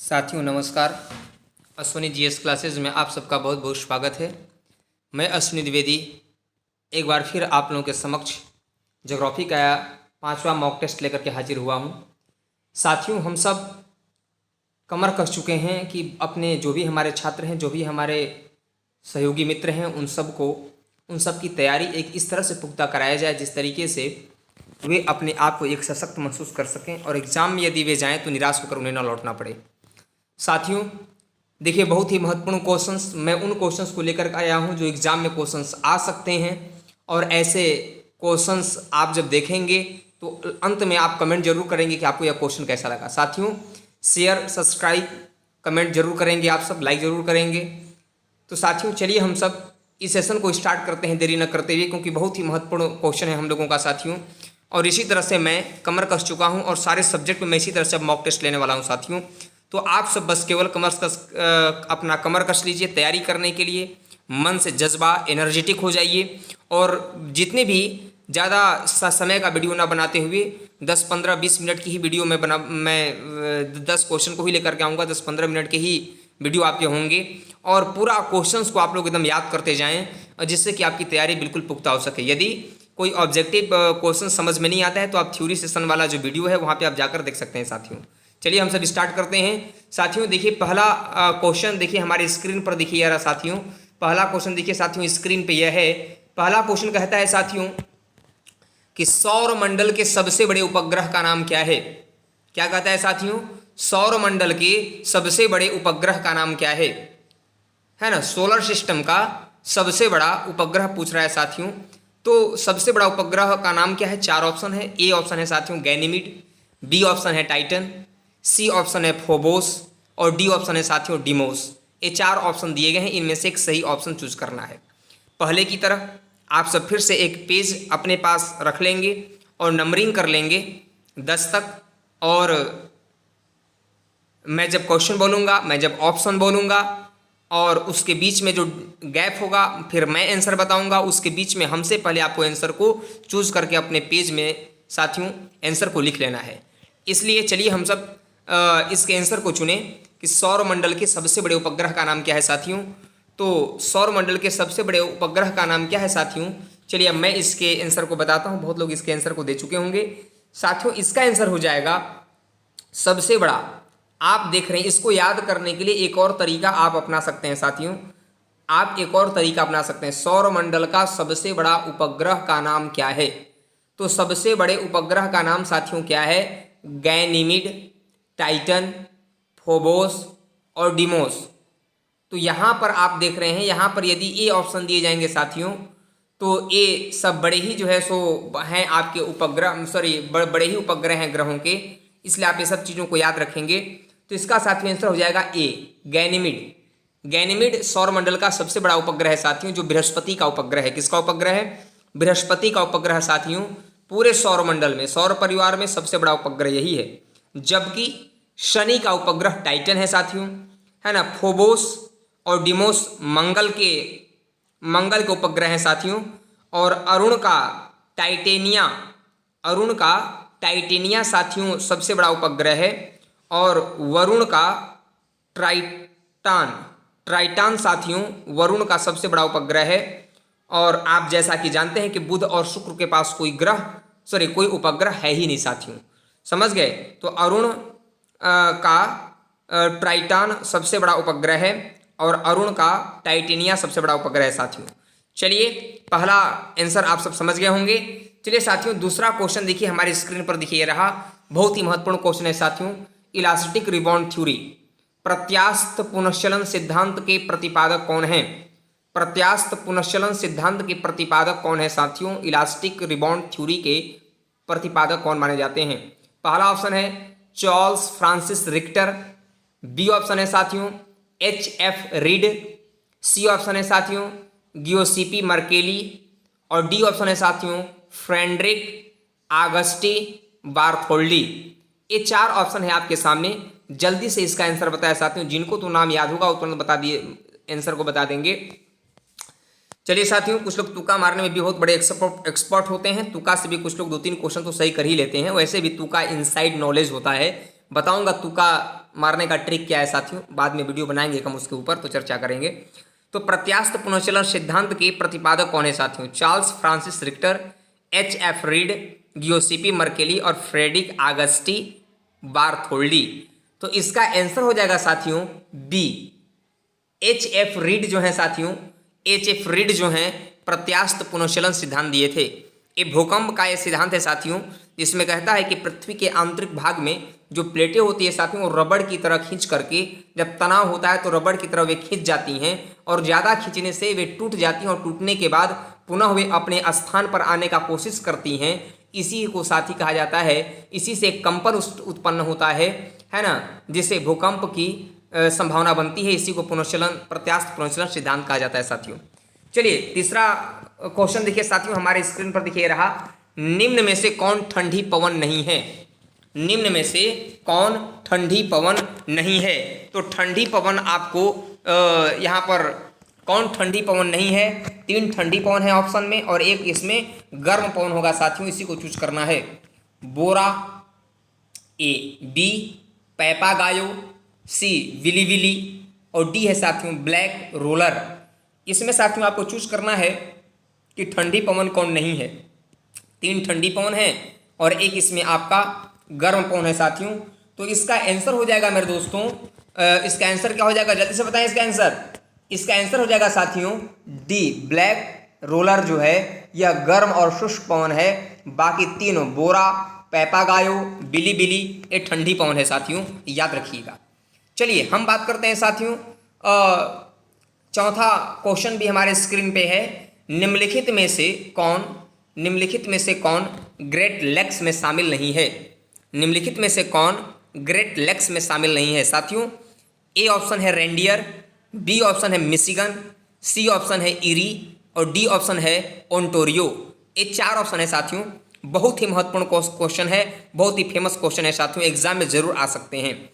साथियों नमस्कार। Ashwini GS classes में आप सबका बहुत बहुत स्वागत है। मैं अश्विनी द्विवेदी एक बार फिर आप लोगों के समक्ष ज्योग्राफी का 5वां मॉक टेस्ट लेकर के हाजिर हुआ हूं। साथियों हम सब कमर कस चुके हैं कि अपने जो भी हमारे छात्र हैं, जो भी हमारे सहयोगी मित्र हैं, उन सब की तैयारी एक इस तरह से पुख्ता कराया जाए जिस तरीके से वे अपने आप को एक सशक्त महसूस कर सकें और एग्ज़ाम में यदि वे जाएँ तो निराश होकर उन्हें न लौटना पड़े। साथियों देखिए, बहुत ही महत्वपूर्ण क्वेश्चंस मैं उन क्वेश्चंस को लेकर आया हूं जो एग्जाम में क्वेश्चंस आ सकते हैं, और ऐसे क्वेश्चंस आप जब देखेंगे तो अंत में आप कमेंट जरूर करेंगे कि आपको यह क्वेश्चन कैसा लगा। साथियों शेयर सब्सक्राइब कमेंट जरूर करेंगे, आप सब लाइक जरूर करेंगे। तो साथियों चलिए हम सब इस सेशन को स्टार्ट करते हैं देरी न करते हुए, क्योंकि बहुत ही महत्वपूर्ण क्वेश्चन है हम लोगों का साथियों। और इसी तरह से मैं कमर कस चुका हूँ और सारे सब्जेक्ट में मैं इसी तरह से मॉक टेस्ट लेने वाला हूँ साथियों। तो आप सब बस केवल अपना कमर कस लीजिए तैयारी करने के लिए, मन से जज्बा एनर्जेटिक हो जाइए, और जितने भी ज़्यादा समय का वीडियो ना बनाते हुए 10, 15, 20 मिनट की ही वीडियो मैं 10 क्वेश्चन को ही लेकर के आऊँगा। 10, 15 मिनट के ही वीडियो आपके होंगे और पूरा क्वेश्चंस को आप लोग एकदम याद करते जाएँ, जिससे कि आपकी तैयारी बिल्कुल पुख्ता हो सके। यदि कोई ऑब्जेक्टिव क्वेश्चन समझ में नहीं आता है तो आप थ्योरी सेशन वाला जो वीडियो है वहाँ पर आप जाकर देख सकते हैं साथियों। चलिए हम सब स्टार्ट करते हैं साथियों। देखिए पहला क्वेश्चन देखिए हमारे स्क्रीन पर देखिए यार साथियों। पहला क्वेश्चन देखिए साथियों स्क्रीन पे यह है। पहला क्वेश्चन कहता है साथियों कि सौर मंडल के सबसे बड़े उपग्रह का नाम क्या है। क्या कहता है साथियों? सौर मंडल के सबसे बड़े उपग्रह का नाम क्या है ना? सोलर सिस्टम का सबसे बड़ा उपग्रह पूछ रहा है साथियों। तो सबसे बड़ा उपग्रह का नाम क्या है? 4 ऑप्शन है। ए ऑप्शन है साथियों गैनीमीड, बी ऑप्शन है टाइटन, सी ऑप्शन है फोबोस और डी ऑप्शन है साथियों डिमोस। ये 4 ऑप्शन दिए गए हैं, इनमें से एक सही ऑप्शन चूज करना है। पहले की तरह आप सब फिर से एक पेज अपने पास रख लेंगे और नंबरिंग कर लेंगे 10 तक, और मैं जब क्वेश्चन बोलूँगा, मैं जब ऑप्शन बोलूँगा और उसके बीच में जो गैप होगा फिर मैं आंसर बताऊँगा, उसके बीच में हमसे पहले आपको आंसर को चूज करके अपने पेज में साथियों आंसर को लिख लेना है। इसलिए चलिए हम सब इसके आंसर को चुने कि सौर मंडल के सबसे बड़े उपग्रह का नाम क्या है साथियों। तो सौर मंडल के सबसे बड़े उपग्रह का नाम क्या है साथियों? चलिए अब मैं इसके आंसर को बताता हूँ। बहुत लोग इसके आंसर को दे चुके होंगे साथियों। इसका आंसर हो जाएगा सबसे बड़ा। आप देख रहे हैं, इसको याद करने के लिए एक और तरीका आप अपना सकते हैं साथियों। आप एक और तरीका अपना सकते हैं। सौर मंडल का सबसे बड़ा उपग्रह का नाम क्या है? तो सबसे बड़े उपग्रह का नाम साथियों क्या है? गैनीमीड, टाइटन, फोबोस और डिमोस। तो यहाँ पर आप देख रहे हैं, यहाँ पर यदि ए ऑप्शन दिए जाएंगे साथियों तो ए सब बड़े ही जो है सो हैं आपके उपग्रह, बड़े ही उपग्रह हैं ग्रहों के, इसलिए आप ये सब चीज़ों को याद रखेंगे। तो इसका साथियों आंसर हो जाएगा ए गैनीमीड। गैनीमीड सौर मंडल का सबसे बड़ा उपग्रह है साथियों, जो बृहस्पति का उपग्रह है। किसका उपग्रह है? बृहस्पति का उपग्रह साथियों। पूरे सौर मंडल में, सौर परिवार में सबसे बड़ा उपग्रह यही है। जबकि शनि का उपग्रह टाइटन है साथियों, है ना। फोबोस और डिमोस मंगल के उपग्रह हैं साथियों। और अरुण का टाइटेनिया साथियों सबसे बड़ा उपग्रह है। और वरुण का ट्राइटान साथियों वरुण का सबसे बड़ा उपग्रह है। और आप जैसा कि जानते हैं कि बुध और शुक्र के पास कोई उपग्रह है ही नहीं साथियों। समझ गए? तो अरुण का ट्राइटान सबसे बड़ा उपग्रह है और अरुण का टाइटेनिया सबसे बड़ा उपग्रह है साथियों। चलिए पहला आंसर आप सब समझ गए होंगे। चलिए साथियों दूसरा क्वेश्चन देखिए हमारी स्क्रीन पर देखिए रहा। बहुत ही महत्वपूर्ण क्वेश्चन है साथियों। इलास्टिक रिबाउंड थ्योरी, प्रत्यास्थ पुनश्चलन सिद्धांत के प्रतिपादक कौन है? प्रत्यास्थ पुनश्चलन सिद्धांत के प्रतिपादक कौन है साथियों? इलास्टिक रिबाउंड थ्योरी के प्रतिपादक कौन माने जाते हैं? पहला ऑप्शन है Charles Francis Richter, B option है साथियों H.F. रीड, सी ऑप्शन है साथियों गियोसिपी मर्केली और डी ऑप्शन है साथियों फ्रेडरिक आगस्टी बार्थोल्डी। ये 4 ऑप्शन है आपके सामने। जल्दी से इसका आंसर बताया साथियों। जिनको तो नाम याद होगा वो तुरंत बता दिए, आंसर को बता देंगे। चलिए साथियों कुछ लोग तुक्का मारने में भी बहुत बड़े एक्सपर्ट होते हैं। तुक्का से भी कुछ लोग 2-3 क्वेश्चन तो सही कर ही लेते हैं। वैसे भी तुक्का इनसाइड नॉलेज होता है। बताऊंगा तुक्का मारने का ट्रिक क्या है साथियों, बाद में वीडियो बनाएंगे हम उसके ऊपर, तो चर्चा करेंगे। तो प्रत्यास्थ पुनर्चलन सिद्धांत के प्रतिपादक कौन है साथियों? Charles Francis Richter, H.F. Reid, Giuseppe Mercalli और फ्रेडरिक आगस्टी बार्थोल्डी। तो इसका आंसर हो जाएगा साथियों बी, H.F. रीड जो है साथियों, H.F. रीड जो है प्रत्यास्थ पुनर्चलन सिद्धांत दिए थे। ये भूकंप का ये सिद्धांत है साथियों, जिसमें कहता है कि पृथ्वी के आंतरिक भाग में जो प्लेटें होती है साथियों, वो रबड़ की तरह खींच करके, जब तनाव होता है तो रबड़ की तरह वे खींच जाती हैं और ज़्यादा खींचने से वे टूट जाती हैं और टूटने के बाद पुनः वे अपने स्थान पर आने का कोशिश करती हैं। इसी को साथी कहा जाता है, इसी से कंपन उत्पन्न होता है ना, जिससे भूकंप की संभावना बनती है। इसी को पुनर्चलन, प्रत्यास्थ पुनर्चलन सिद्धांत कहा जाता है साथियों। चलिए तीसरा क्वेश्चन देखिए साथियों, हमारे स्क्रीन पर दिखिए रहा, निम्न में से कौन ठंडी पवन नहीं है? निम्न में से कौन ठंडी पवन नहीं है? तो ठंडी पवन आपको यहाँ पर कौन ठंडी पवन नहीं है? 3 ठंडी पवन है ऑप्शन में और एक इसमें गर्म पवन होगा साथियों, इसी को चूज करना है। बोरा, ए, बी पैपागायो, सी विली विली और डी है साथियों ब्लैक रोलर। इसमें साथियों आपको चूज करना है कि ठंडी पवन कौन नहीं है। 3 ठंडी पवन है और एक इसमें आपका गर्म पवन है साथियों। तो इसका आंसर हो जाएगा मेरे दोस्तों, इसका आंसर क्या हो जाएगा, जल्दी से बताएं इसका आंसर। इसका आंसर हो जाएगा साथियों डी, ब्लैक रोलर जो है यह गर्म और शुष्क पवन है। बाकी तीनों बोरा, पैपागायो, बिली बिली ये ठंडी पवन है साथियों, याद रखिएगा। चलिए हम बात करते हैं साथियों, चौथा क्वेश्चन भी हमारे स्क्रीन पे है, निम्नलिखित में से कौन ग्रेट लेक्स में शामिल नहीं है? निम्नलिखित में से कौन ग्रेट लेक्स में शामिल नहीं है साथियों? ए ऑप्शन है रेंडियर, बी ऑप्शन है मिशिगन, सी ऑप्शन है इरी और डी ऑप्शन है ओंटारियो। ये 4 ऑप्शन है साथियों। बहुत ही महत्वपूर्ण क्वेश्चन है, बहुत ही फेमस क्वेश्चन है साथियों, एग्जाम में जरूर आ सकते हैं।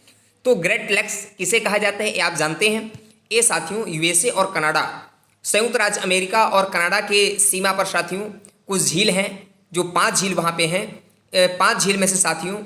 तो ग्रेट लेक्स किसे कहा जाता है ये आप जानते हैं। ये साथियों यूएसए और कनाडा, संयुक्त राज्य अमेरिका और कनाडा के सीमा पर साथियों कुछ झील हैं, जो 5 झील वहाँ पे हैं। 5 झील में से साथियों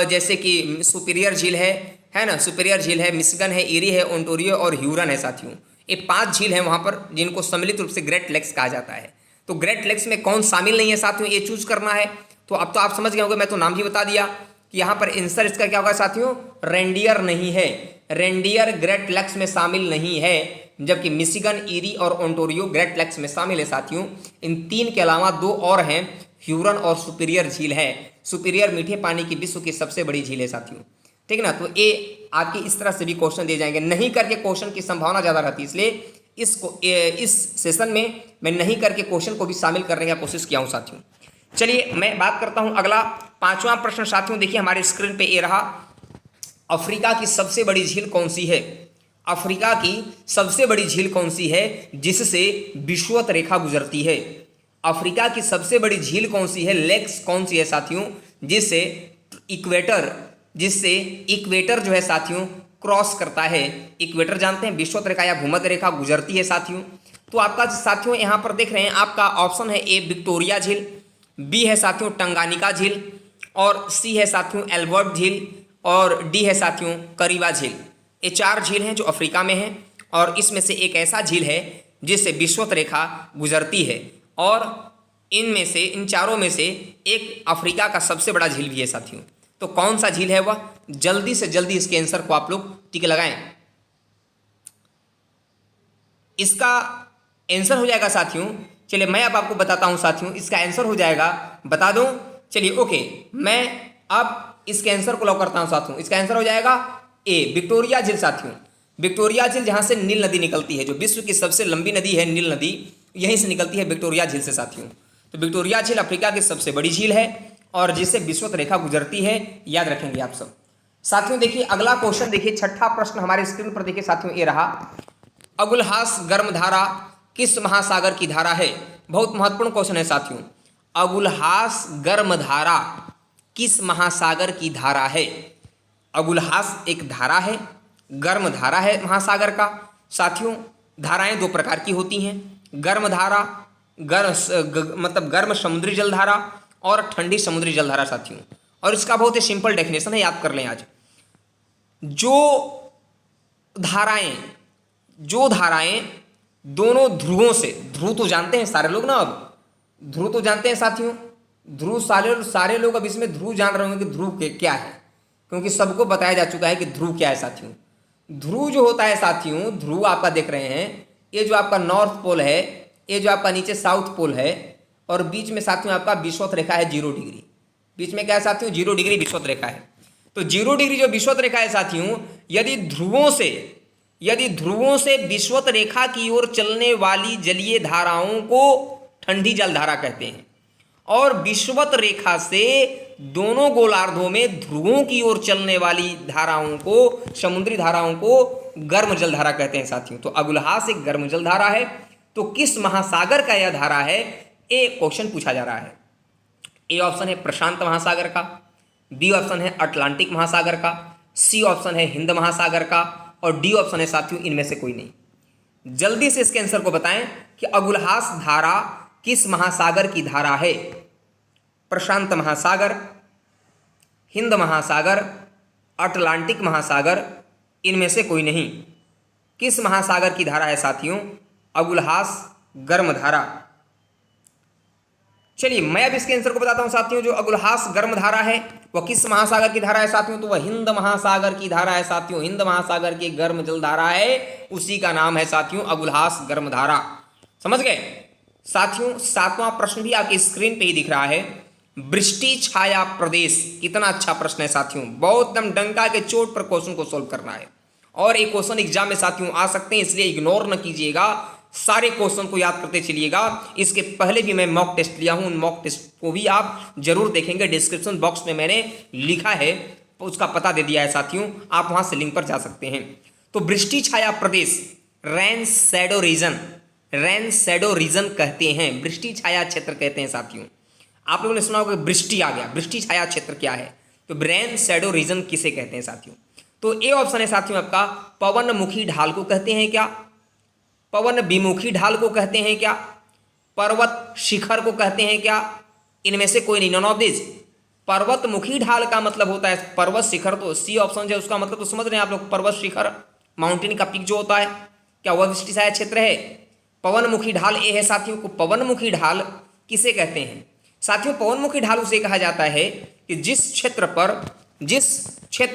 जैसे कि सुपीरियर झील है ना, सुपीरियर झील है, मिशिगन है, इरी है, ओंटारियो और ह्यूरन है साथियों। ये 5 झील हैं वहाँ पर जिनको सम्मिलित रूप से ग्रेट लेक्स कहा जाता है। तो ग्रेट लेक्स में कौन शामिल नहीं है साथियों, ये चूज करना है। तो अब तो आप समझ गए होंगे, मैं तो नाम ही बता दिया कि यहाँ पर आंसर इसका क्या होगा साथियों, रेंडियर नहीं है। रेंडियर ग्रेट लेक्स में शामिल नहीं है, जबकि मिशिगन, इरी और ओंटारियो ग्रेट लेक्स में शामिल है साथियों। इन 3 के अलावा 2 और हैं, ह्यूरन और सुपीरियर झील है। सुपीरियर मीठे पानी की विश्व की सबसे बड़ी झील है साथियों, ठीक है ना। तो ये आपकी इस तरह से भी क्वेश्चन दिए जाएंगे, नहीं करके क्वेश्चन की संभावना ज़्यादा रहती है, इसलिए इस सेशन में मैं नहीं करके क्वेश्चन को भी शामिल करने की कोशिश किया हूँ साथियों। चलिए मैं बात करता हूँ अगला 5वां प्रश्न साथियों, देखिए हमारे स्क्रीन पे ये रहा, अफ्रीका की सबसे बड़ी झील कौन सी है? अफ्रीका की सबसे बड़ी झील कौन सी है जिससे विषुवत रेखा गुजरती है? अफ्रीका की सबसे बड़ी झील कौन सी है, लेक्स कौन सी है साथियों, जिससे इक्वेटर जो है साथियों क्रॉस करता है। इक्वेटर जानते हैं, विषुवत रेखा या भूमध्य रेखा गुजरती है साथियों। तो आपका साथियों यहाँ पर देख रहे हैं, आपका ऑप्शन है ए विक्टोरिया झील, बी है साथियों टंगानिका झील और सी है साथियों एल्बर्ट झील और डी है साथियों करीबा झील। ये 4 झील हैं जो अफ्रीका में हैं और इसमें से एक ऐसा झील है जिससे विषुवत रेखा गुजरती है और इन चारों में से एक अफ्रीका का सबसे बड़ा झील भी है साथियों। तो कौन सा झील है वह, जल्दी से जल्दी इसके आंसर को आप लोग टिक लगाएं। इसका आंसर हो जाएगा साथियों, चलिए मैं अब आपको बताता हूं साथियों, इसका आंसर हो जाएगा, बता दूं, चलिए ओके, मैं अब इसके आंसर को लॉक करता हूं साथियों। इसका आंसर हो जाएगा ए विक्टोरिया झील साथियों। विक्टोरिया झील जहां से नील नदी निकलती है, जो विश्व की सबसे लंबी नदी है नील नदी, यहीं से निकलती है विक्टोरिया झील से साथियों। तो विक्टोरिया झील अफ्रीका की सबसे बड़ी झील है और जिससे विषुवत रेखा गुजरती है, याद रखेंगे आप सब साथियों। देखिए अगला क्वेश्चन, देखिए 6ठा प्रश्न हमारे स्क्रीन पर देखिए साथियों, ये रहा, अगुलहास गर्म धारा किस महासागर की धारा है? बहुत महत्वपूर्ण क्वेश्चन है साथियों। अगुलहास गर्म धारा किस महासागर की धारा है? अगुलहास एक धारा है, गर्म धारा है महासागर का साथियों। धाराएं 2 प्रकार की होती हैं, गर्म धारा, मतलब गर्म समुद्री जलधारा और ठंडी समुद्री जलधारा साथियों। और इसका बहुत ही सिंपल डेफिनेशन है, याद कर लें आज। जो धाराएं जो धाराएं दोनों ध्रुवों से, ध्रुव तो जानते हैं सारे लोग ना, अब ध्रुव तो जानते हैं साथियों, ध्रुव सारे सारे लोग अब इसमें ध्रुव जान रहे होंगे कि ध्रुव क्या है, क्योंकि सबको बताया जा चुका है कि ध्रुव क्या है साथियों। ध्रुव जो होता है साथियों, ध्रुव आपका देख रहे हैं, ये जो आपका नॉर्थ पोल है, ये जो आपका नीचे साउथ पोल है, और बीच में साथियों आपका विषुवत रेखा है 0 डिग्री। बीच में क्या है साथियों? 0 डिग्री विषुवत रेखा है। तो 0 डिग्री जो विषुवत रेखा है साथियों, यदि ध्रुवों से विषुवत रेखा की ओर चलने वाली जलीय धाराओं को ठंडी जल धारा कहते हैं, और विषुवत रेखा से दोनों गोलार्धों में ध्रुवों की ओर चलने वाली धाराओं को, समुद्री धाराओं को गर्म जल धारा कहते हैं साथियों। तो अगुलहास एक गर्म जल धारा है। तो किस महासागर का यह धारा है, ए क्वेश्चन पूछा जा रहा है। ए ऑप्शन है प्रशांत महासागर का, बी ऑप्शन है अटलांटिक महासागर का, सी ऑप्शन है हिंद महासागर का, और डी ऑप्शन है साथियों इनमें से कोई नहीं। जल्दी से इसके आंसर को बताएं कि अगुलहास धारा किस महासागर की धारा है। प्रशांत महासागर, हिंद महासागर, अटलांटिक महासागर, इनमें से कोई नहीं। किस महासागर की धारा है साथियों अगुलहास गर्म धारा? चलिए मैं अब इसके आंसर को बताता हूं साथियों। जो अगुलहास गर्म धारा है वह किस महासागर की धारा है साथियों? तो वह हिंद महासागर की धारा है साथियों। हिंद महासागर की गर्म जल धारा है, उसी का नाम है साथियों अगुलहास गर्म धारा। समझ गए साथियों? 7वां प्रश्न भी आपकी स्क्रीन पे ही दिख रहा है। वृष्टि छाया प्रदेश, कितना अच्छा प्रश्न है साथियों, बहुत एकदम डंका के चोट पर क्वेश्चन को सोल्व करना है। और एक क्वेश्चन एग्जाम में साथियों आ सकते हैं, इसलिए इग्नोर न कीजिएगा, सारे क्वेश्चन को याद करते चलिएगा। इसके पहले भी मैं मॉक टेस्ट लिया हूं, उन मॉक टेस्ट को भी आप जरूर देखेंगे। डिस्क्रिप्शन बॉक्स में मैंने लिखा है, उसका पता दे दिया है साथियों, आप वहां से लिंक पर जा सकते हैं। तो वृष्टि छाया प्रदेश, rain shadow region, rain shadow region कहते हैं, वृष्टि छाया क्षेत्र कहते हैं साथियों। आप लोगों ने सुना होगा वृष्टि आ गया, वृष्टि छाया क्षेत्र क्या है? तो रेन शैडो रीजन किसे कहते हैं साथियों? तो ए ऑप्शन है साथियों आपका पवनमुखी ढाल को कहते हैं क्या, पवन विमुखी ढाल को कहते हैं क्या, पर्वत शिखर को कहते हैं क्या? इनमें से कोई नहीं, नॉन ऑफ दिस। पर्वतमुखी ढाल का मतलब होता है पर्वत शिखर, तो सी ऑप्शन है उसका मतलब तो समझ रहे हैं आप लोग, पर्वत शिखर, माउंटेन का पीक जो होता है, क्या वह वृष्टि छाया क्षेत्र है? पवनमुखी ढाल ए है साथियों को। पवनमुखी ढाल किसे कहते हैं साथियों? पवनमुखी ढाल उसे कहा जाता है कि जिस क्षेत्र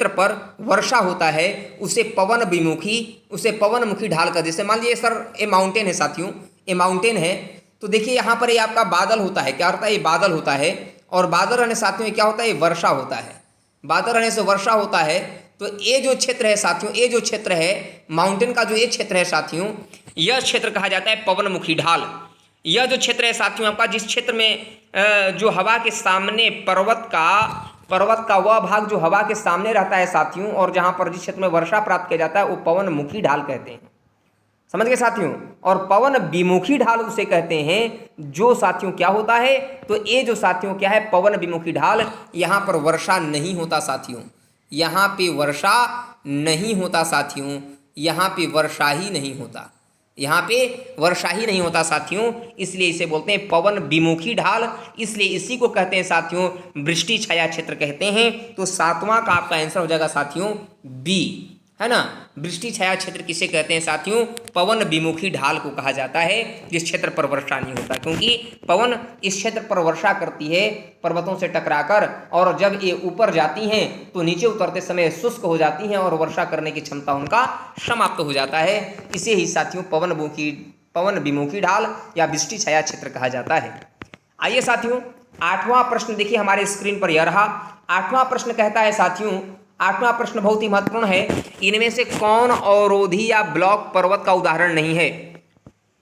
पर वर्षा होता है उसे पवनमुखी ढाल का। जैसे मान लीजिए सर ये माउंटेन है साथियों, ये माउंटेन है, तो देखिए यहाँ पर ये आपका बादल होता है, क्या होता है? ये बादल होता है, और बादल रहने साथियों क्या होता है? ये वर्षा होता है, बादल रहने से वर्षा होता है। तो ये जो क्षेत्र है साथियों, ये जो क्षेत्र है माउंटेन का, जो ये क्षेत्र है साथियों, यह क्षेत्र कहा जाता है पवनमुखी ढाल। यह जो क्षेत्र है साथियों आपका, जिस क्षेत्र में जो हवा के सामने पर्वत का वह भाग जो हवा के सामने रहता है साथियों, और जहां पर जिस क्षेत्र में वर्षा प्राप्त किया जाता है वो पवनमुखी ढाल कहते हैं। समझ गए साथियों? और पवन विमुखी ढाल उसे कहते हैं जो साथियों क्या होता है? तो ये जो साथियों क्या है? पवन विमुखी ढाल, यहाँ पर वर्षा नहीं होता साथियों, यहाँ पे वर्षा नहीं होता साथियों, यहाँ पे वर्षा ही नहीं होता, यहाँ पे वर्षा ही नहीं होता साथियों, इसलिए इसे बोलते हैं पवन विमुखी ढाल, इसलिए इसी को कहते हैं साथियों वृष्टि छाया क्षेत्र कहते हैं। तो 7वां का आपका आंसर हो जाएगा साथियों बी, है ना। वृष्टि छाया क्षेत्र किसे कहते हैं साथियों? पवन विमुखी ढाल को कहा जाता है जिस क्षेत्र पर वर्षा नहीं होता, क्योंकि पवन इस क्षेत्र पर वर्षा करती है पर्वतों से टकराकर, और जब ये ऊपर जाती हैं तो नीचे उतरते समय शुष्क हो जाती हैं और वर्षा करने की क्षमता उनका समाप्त हो जाता है। इसे ही साथियों पवन विमुखी ढाल या वृष्टि छाया क्षेत्र कहा जाता है। आइए साथियों 8वां प्रश्न देखिए हमारे स्क्रीन पर यह रहा। 8वां प्रश्न कहता है साथियों, 8वां प्रश्न बहुत ही महत्वपूर्ण है, इनमें से कौन अवरोधी या ब्लॉक पर्वत का उदाहरण नहीं है?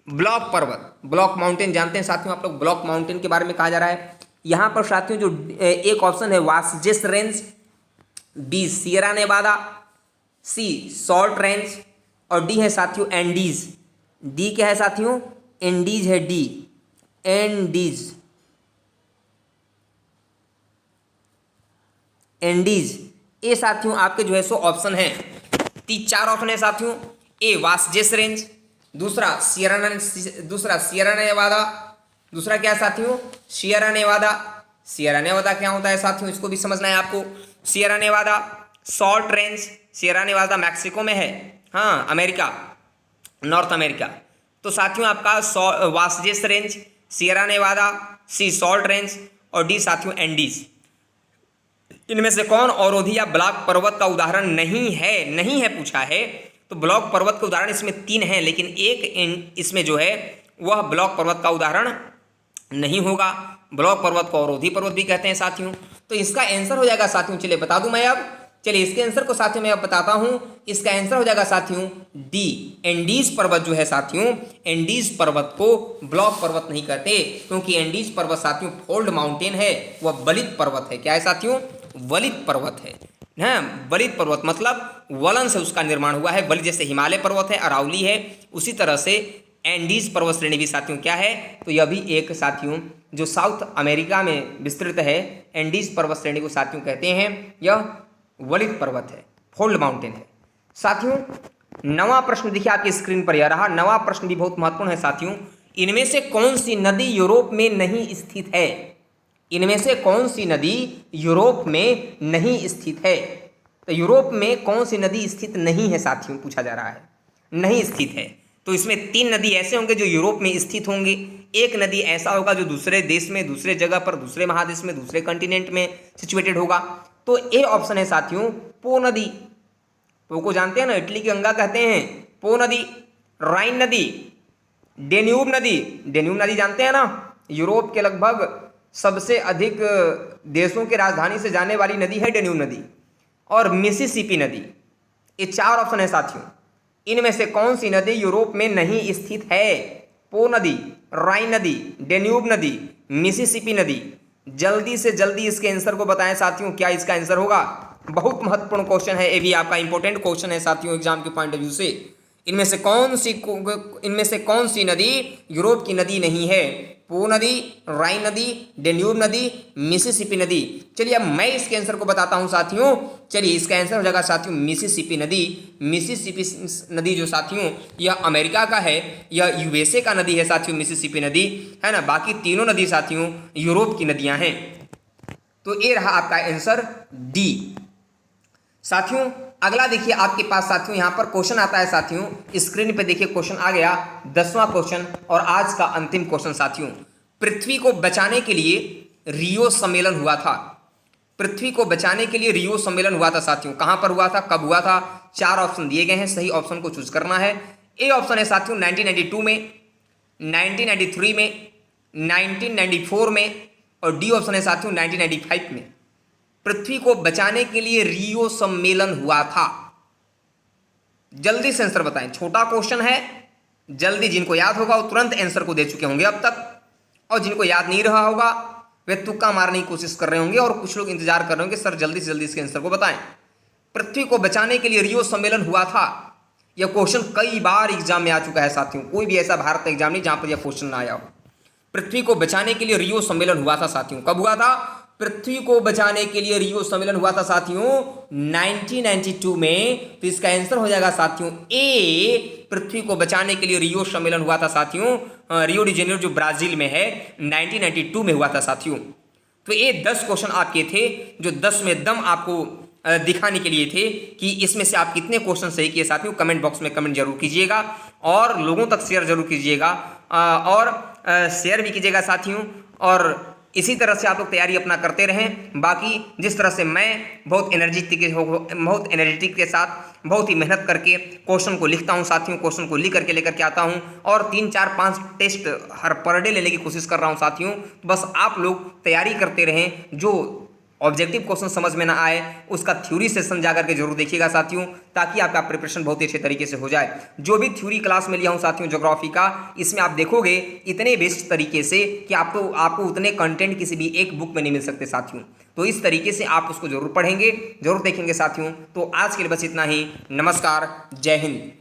ब्लॉक पर्वत, ब्लॉक माउंटेन जानते हैं साथियों आप लोग, ब्लॉक माउंटेन के बारे में कहा जा रहा है। यहाँ पर साथियों जो एक ऑप्शन है Wasatch Range, B Sierra Nevada, C Salt Range, और डी है साथियों एंडीज। डी क्या है साथियों? एंडीज है, डी एंडीज। ए साथियों आपके जो है सो ऑप्शन है, 4 ऑप्शन है साथियों। ए वासजेस रेंज, दूसरा सियरा नेवादा, दूसरा क्या है साथियों? सियरा नेवादा। सियरा नेवादा क्या होता है साथियों? इसको भी समझना है आपको। Sierra Nevada, Salt Range Sierra Nevada Mexico में है, हाँ अमेरिका, नॉर्थ अमेरिका। तो साथियों आपका Wasatch Range, Sierra Nevada, C Salt Range और डी साथियों एंडीज। इनमें से कौन अवरोधी या ब्लॉक पर्वत का उदाहरण नहीं है पूछा है। तो ब्लॉक पर्वत के उदाहरण इसमें 3 हैं, लेकिन एक इसमें जो है वह ब्लॉक पर्वत का उदाहरण नहीं होगा। ब्लॉक पर्वत को अवरोधी पर्वत भी कहते हैं साथियों। तो इसका आंसर हो जाएगा साथियों, चलिए बता दूं मैं अब, चलिए इसके आंसर को साथियों मैं अब बताता हूं। इसका आंसर हो जाएगा साथियों डी, एंडीज पर्वत जो है साथियों, एंडीज पर्वत को ब्लॉक पर्वत नहीं कहते, क्योंकि एंडीज पर्वत साथियों फोल्ड माउंटेन है, वह वलित पर्वत है। क्या है साथियों? वलित पर्वत है। हाँ, वलित पर्वत मतलब वलन से उसका निर्माण हुआ है। वलित जैसे हिमालय पर्वत है, अरावली है, उसी तरह से एंडीज पर्वत श्रेणी भी साथियों क्या है? तो यह भी एक साथियों जो साउथ अमेरिका में विस्तृत है, एंडीज पर्वत श्रेणी को साथियों कहते हैं, यह वलित पर्वत है, फोल्ड माउंटेन है। साथियों 9वां प्रश्न देखिए आपकी स्क्रीन पर यह रहा। 9वां प्रश्न भी बहुत महत्वपूर्ण है साथियों। इनमें से कौन सी नदी यूरोप में नहीं स्थित है? इनमें से कौन सी नदी यूरोप में नहीं स्थित है? तो यूरोप में कौन सी नदी स्थित नहीं है साथियों, पूछा जा रहा है। नहीं स्थित है तो इसमें 3 नदी ऐसे होंगे जो यूरोप में स्थित होंगे, एक नदी ऐसा होगा जो दूसरे देश में, दूसरे जगह पर, दूसरे महादेश में, दूसरे कॉन्टिनेंट में सिचुएटेड होगा। तो ए ऑप्शन है साथियों पो नदी। पो को जानते हैं ना, इटली की गंगा कहते हैं, पो नदी। राइन नदी, डेन्यूब नदी, डेन्यूब नदी जानते हैं ना, यूरोप के लगभग सबसे अधिक देशों की राजधानी से जाने वाली नदी है डेन्यूब नदी। और मिसिसिपी नदी। ये 4 ऑप्शन है साथियों। इनमें से कौन सी नदी यूरोप में नहीं स्थित है? पो नदी, राइन नदी, डेन्यूब नदी, मिसिसिपी नदी। जल्दी से जल्दी इसके आंसर को बताएं साथियों, क्या इसका आंसर होगा? बहुत महत्वपूर्ण क्वेश्चन है, ये भी आपका इंपॉर्टेंट क्वेश्चन है साथियों एग्जाम के पॉइंट ऑफ व्यू से। इनमें से कौन सी नदी यूरोप की नदी नहीं है? पो नदी, राइन नदी, डेन्यूब नदी, मिसिसिपी नदी। चलिए अब मैं इसके आंसर को बताता हूं साथियों। चलिए इसका आंसर हो जाएगा साथियों मिसिसिपी नदी। मिसिसिपी नदी जो साथियों यह अमेरिका का है, यह यूएसए का नदी है साथियों, मिसिसिपी नदी है ना। बाकी तीनों नदी साथियों यूरोप की नदियां हैं। तो ये रहा आपका आंसर डी। साथियों अगला देखिए आपके पास साथियों यहाँ पर क्वेश्चन आता है साथियों, स्क्रीन पे देखिए क्वेश्चन आ गया, 10वां क्वेश्चन और आज का अंतिम क्वेश्चन साथियों। पृथ्वी को बचाने के लिए रियो सम्मेलन हुआ था। पृथ्वी को बचाने के लिए रियो सम्मेलन हुआ था साथियों। कहाँ पर हुआ था, कब हुआ था? 4 ऑप्शन दिए गए हैं, सही ऑप्शन को चूज करना है। ए ऑप्शन है साथियों 1992 में, 1993 में, 1994 में और डी ऑप्शन है साथियों 1995 में। पृथ्वी को बचाने के लिए रियो सम्मेलन हुआ था। जल्दी से आंसर बताएं, छोटा क्वेश्चन है, जल्दी जिनको याद होगा वो तुरंत आंसर को दे चुके होंगे अब तक, और जिनको याद नहीं रहा होगा वे तुक्का मारने की कोशिश कर रहे होंगे, और कुछ लोग इंतजार कर रहे होंगे सर जल्दी से जल्दी इसके आंसर को बताएं। पृथ्वी को बचाने के लिए रियो सम्मेलन हुआ था। यह क्वेश्चन कई बार एग्जाम में आ चुका है साथियों, कोई भी ऐसा भारत एग्जाम नहीं जहां पर यह क्वेश्चन ना आया हो। पृथ्वी को बचाने के लिए रियो सम्मेलन हुआ था साथियों। कब हुआ था? पृथ्वी को बचाने के लिए रियो सम्मेलन हुआ था साथियों 1992 में। तो इसका आंसर हो जाएगा साथियों ए, पृथ्वी को बचाने के लिए रियो सम्मेलन हुआ था साथियों, रियो डी जेनेरो जो ब्राजील में है, 1992 में हुआ था साथियों। तो ये 10 क्वेश्चन आपके थे जो 10 में दम आपको दिखाने के लिए थे कि इसमें से आप कितने क्वेश्चन सही किए साथियों। कमेंट बॉक्स में कमेंट जरूर कीजिएगा और लोगों तक शेयर जरूर कीजिएगा, और शेयर भी कीजिएगा साथियों। और इसी तरह से आप लोग तैयारी अपना करते रहें। बाकी जिस तरह से मैं बहुत एनर्जेटिक के साथ बहुत ही मेहनत करके क्वेश्चन को लिखता हूं साथियों, क्वेश्चन को लिख करके लेकर के आता हूं, और 3, 4, 5 टेस्ट हर पर डे लेने की कोशिश कर रहा हूं साथियों। बस आप लोग तैयारी करते रहें, जो ऑब्जेक्टिव क्वेश्चन समझ में ना आए उसका थ्योरी सेशन जा करके जरूर देखिएगा साथियों, ताकि आपका प्रिपरेशन बहुत ही अच्छे तरीके से हो जाए। जो भी थ्योरी क्लास में लिया हूं साथियों ज्योग्राफी का, इसमें आप देखोगे इतने बेस्ट तरीके से कि आपको उतने कंटेंट किसी भी एक बुक में नहीं मिल सकते साथियों। तो इस तरीके से आप उसको जरूर पढ़ेंगे, जरूर देखेंगे साथियों। तो आज के लिए बस इतना ही। नमस्कार, जय हिंद।